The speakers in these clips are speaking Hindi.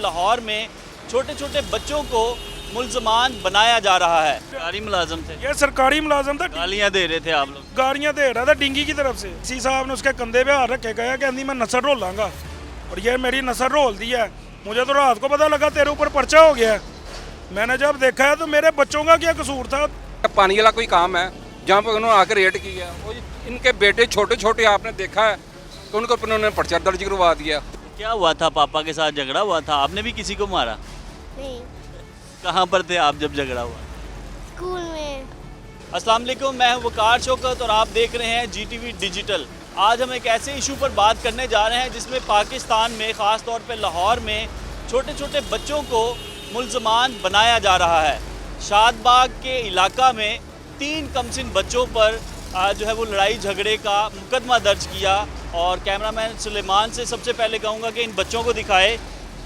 लाहौर में छोटे छोटे बच्चों को मुल्ज़मान बनाया जा रहा है। सरकारी मुलाजम थे, ये सरकारी मुलाजम था, गालियाँ दे रहे थे आप लोग। गालियां दे रहा था डिंगी की तरफ से। सी साहब ने उसके कंधे पे हाथ रखे, गया कहती मैं नसर रोलांगा, और ये मेरी नसर रोल दी है। मुझे तो रात को पता लगा तेरे ऊपर पर्चा हो गया है। मैंने जब देखा है तो मेरे बच्चों का क्या कसूर था। पानी वाला कोई काम है जहाँ पर उन्होंने आकर रेड किया, वो इनके बेटे छोटे छोटे आपने देखा है तो उनको उन्होंने पर्चा दर्ज करवा दिया। क्या हुआ था, पापा के साथ झगड़ा हुआ था? आपने भी किसी को मारा? नहीं, कहाँ पर थे आप जब झगड़ा हुआ? स्कूल में। अस्सलाम वालेकुम, मैं हूं वकार शौकत और आप देख रहे हैं GTV डिजिटल। आज हम एक ऐसे इशू पर बात करने जा रहे हैं जिसमें पाकिस्तान में ख़ास तौर पे लाहौर में छोटे छोटे बच्चों को मुल्ज़मान बनाया जा रहा है। शादबाग के इलाका में 3 कमसिन बच्चों पर जो है वो लड़ाई झगड़े का मुकदमा दर्ज किया। और कैमरामैन सुलेमान से सबसे पहले कहूँगा कि इन बच्चों को दिखाए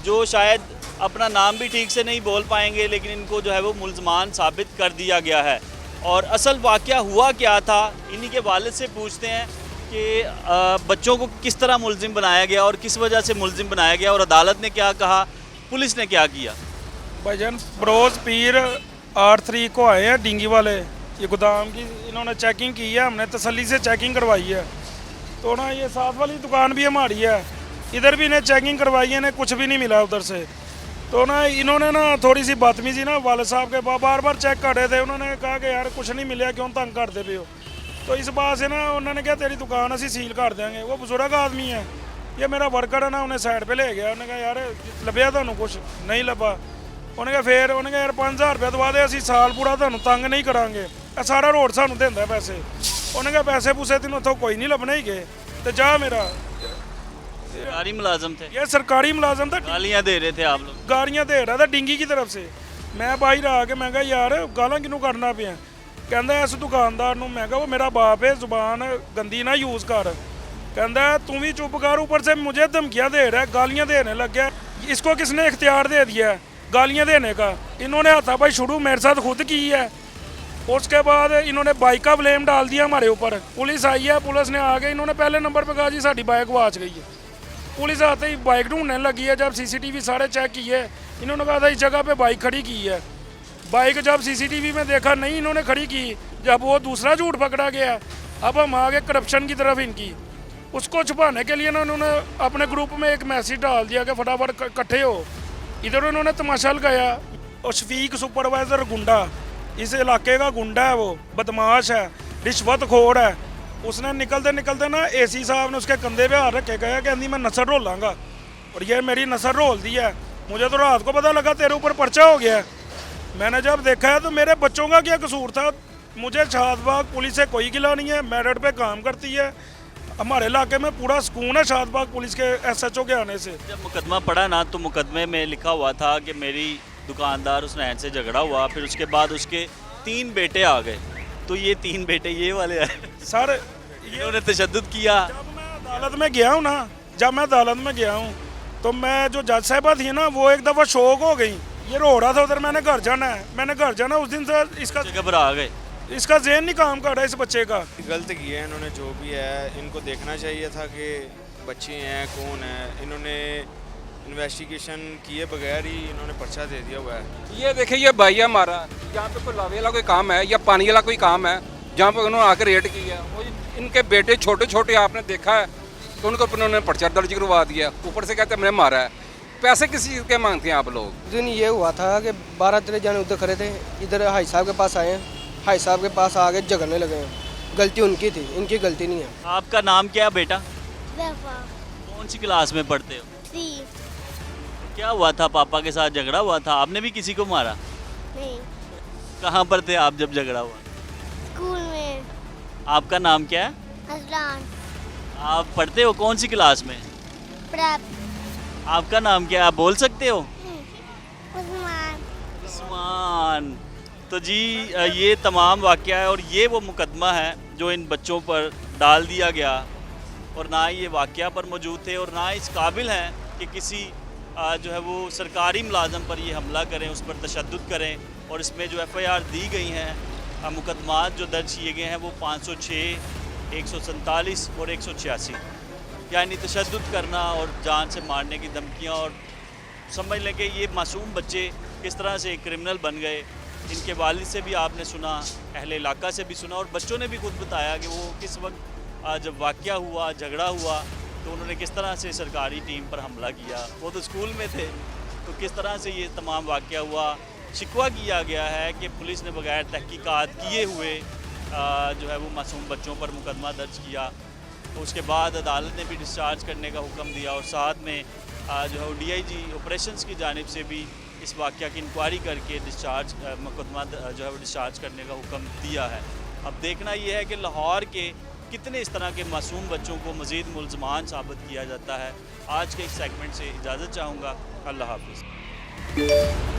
जो शायद अपना नाम भी ठीक से नहीं बोल पाएंगे, लेकिन इनको जो है वो मुल्ज़मान साबित कर दिया गया है। और असल वाक़या हुआ क्या था, इन्हीं के वालिद से पूछते हैं कि बच्चों को किस तरह मुल्ज़िम बनाया गया और किस वजह से मुल्ज़िम बनाया गया, और अदालत ने क्या कहा, पुलिस ने क्या किया। भाईजान बरोज़ पीर 8 तारीख को आए हैं डिंगी वाले, ये गोदाम की इन्होंने चेकिंग की है, हमने तसल्ली से चेकिंग करवाई है। तो ना ये साथ वाली दुकान भी हमारी है, इधर भी इन्हें चेकिंग करवाई है, इन्हें कुछ भी नहीं मिला उधर से। तो ना इन्होंने ना थोड़ी सी बदतमीजी ना वाले साहब के बार बार चेक कर रहे थे। उन्होंने कहा कि यार कुछ नहीं मिला, क्यों तंग करते पे हो। तो इस बात से ना उन्होंने कहा तेरी दुकान असी सील कर देंगे। वो बुजुर्ग आदमी है, ये मेरा वर्कर है ना, उन्हें साइड पे ले गया। उन्होंने कहा यार लभ्या थानू कुछ नहीं लभा। उन्होंने कहा फिर उन्होंने कहा यार 5000 रुपया दवा दे, असी साल पूरा थानू तंग नहीं करांगे, सारा रोड सानू देंदा पैसे। उन्होंने कहा पैसे पूसे तेन उतो कोई नहीं लभने ही गए, तो जा मेरा। सरकारी मुलाजम थे, ये सरकारी मुलाजम था, गालियाँ दे रहे थे आप लोग। गालियां दे रहा था डिंगी की तरफ से। मैं बाहर आके मैं कहा यार गालां किनू करना पिया। कहंदा इस दुकानदार नू, मैं कहा वो मेरा बाप है, जुबान गंदी ना यूज़ कर। कहंदा तू भी चुप कर, ऊपर से मुझे धमकियां दे रहा है, गालियां देने लग गया। इसको किसने इख्तियार दे दिया है गालियां देने का? इन्होंने हाथापाई शुरू मेरे साथ खुद की है। उसके बाद इन्होंने बाइक का ब्लेम डाल दिया हमारे ऊपर। पुलिस आई है, पुलिस ने आके इन्होंने पहले नंबर पर कहा जी साड़ी बाइक गुआच गई है। पुलिस आते ही बाइक ढूंढने लगी है। जब CCTV सारे चेक किए, इन्होंने कहा था इस जगह पे बाइक खड़ी की है। बाइक जब CCTV में देखा नहीं इन्होंने खड़ी की, जब वो दूसरा झूठ पकड़ा गया। अब हम आगे करप्शन की तरफ इनकी, उसको छुपाने के लिए ना उन्होंने अपने ग्रुप में एक मैसेज डाल दिया कि फटाफट इकट्ठे हो। इधर उन्होंने तमाशा लगाया। और शफीक सुपरवाइज़र गुंडा, इस इलाके का गुंडा है, वो बदमाश है, रिश्वतखोर है। उसने निकलते निकलते ना AC साहब ने उसके कंधे पे हाथ रखे, गया कहती मैं नसर रोलांगा, और ये मेरी नसर रोल दी है। मुझे तो रात को पता लगा तेरे ऊपर पर्चा हो गया है। मैंने जब देखा है तो मेरे बच्चों का क्या कसूर था। मुझे शादबाग पुलिस से कोई गिला नहीं है, मेरिट पे काम करती है। हमारे इलाके में पूरा सुकून है शादबाग पुलिस के SHO के आने से। जब मुकदमा पड़ा ना तो मुकदमे में लिखा हुआ था कि मेरी दुकानदार उसनैन से झगड़ा हुआ, फिर उसके बाद उसके 3 बेटे आ गए। तो ये 3 बेटे ये वाले हैं सर इन्होंने तशद्दुद किया। जब मैं अदालत में गया हूँ ना, जब मैं अदालत में गया हूँ तो मैं जो जज साहबा थी ना, वो एक दफ़ा शौक हो गई। ये रो रहा था उधर, मैंने घर जाना है, मैंने घर जाना। उस दिन से इसका घबरा गए, इसका ज़हन नहीं काम कर रहा है इस बच्चे का। गलत किया है इन्होंने, जो भी है इनको देखना चाहिए था कि बच्चे हैं कौन है। इन्होंने इन्वेस्टिगेशन किए बगैर ही इन्होंने पर्चा दे दिया हुआ है। ये देखिए ये भाई हमारा, जहाँ पे कोई लावे वाला कोई काम है या पानी वाला कोई काम है जहाँ पर उन्होंने आकर रेड किया, वो इनके बेटे छोटे छोटे आपने देखा है तो उनको उन्होंने पर्चा दर्ज करवा दिया। ऊपर से कहते हमने मारा है। पैसे किसी चीज़ के मांगते हैं आप लोग? दिन ये हुआ था कि 12-13 जने उधर खड़े थे, इधर हाई साहब के पास आए हैं, हाई साहब के पास आके झगड़ने लगे हैं। गलती उनकी थी, इनकी गलती नहीं है। आपका नाम क्या है बेटा? वफा। कौन सी क्लास में पढ़ते हो? 3। क्या हुआ था, पापा के साथ झगड़ा हुआ था? आपने भी किसी को मारा? नहीं, कहाँ पर थे आप जब झगड़ा हुआ? स्कूल में। आपका नाम क्या है? हसलान। आप पढ़ते हो कौन सी क्लास में? प्रभ। आपका नाम क्या है, आप बोल सकते हो? उस्मान। उस्मान। तो जी ये तमाम वाक़या है और ये वो मुकदमा है जो इन बच्चों पर डाल दिया गया। और ना ये वाक़या पर मौजूद थे और ना इस काबिल हैं कि किसी जो है वो सरकारी मुलाजम पर ये हमला करें, उस पर तशद्दुद करें। और इसमें जो FIR दी गई हैं, मुकदमात जो दर्ज किए गए हैं वो 506, 147 और 186, यानी तशद्दुद करना और जान से मारने की धमकियाँ और समझ लें कि ये मासूम बच्चे किस तरह से क्रिमिनल बन गए। इनके वालिद से भी आपने सुना, अहले इलाका से भी सुना, और बच्चों ने भी खुद बताया कि वो किस वक्त जब वाक़या हुआ, झगड़ा हुआ, तो उन्होंने किस तरह से सरकारी टीम पर हमला किया। वो तो स्कूल में थे, तो किस तरह से ये तमाम वाक़या हुआ। शिकवा किया गया है कि पुलिस ने बगैर तहकीकात किए हुए जो है वो मासूम बच्चों पर मुकदमा दर्ज किया। उसके बाद अदालत ने भी डिस्चार्ज करने का हुक्म दिया, और साथ में जो है DIG ऑपरेशंस की जानिब से भी इस वाक़या की इंक्वायरी करके डिस्चार्ज मुकदमा जो है वो डिस्चार्ज करने का हुक्म दिया है। अब देखना ये है कि लाहौर के कितने इस तरह के मासूम बच्चों को मज़ीद मुल्ज़मान साबित किया जाता है। आज के इस सेगमेंट से इजाज़त चाहूँगा। अल्लाह हाफ़िज़।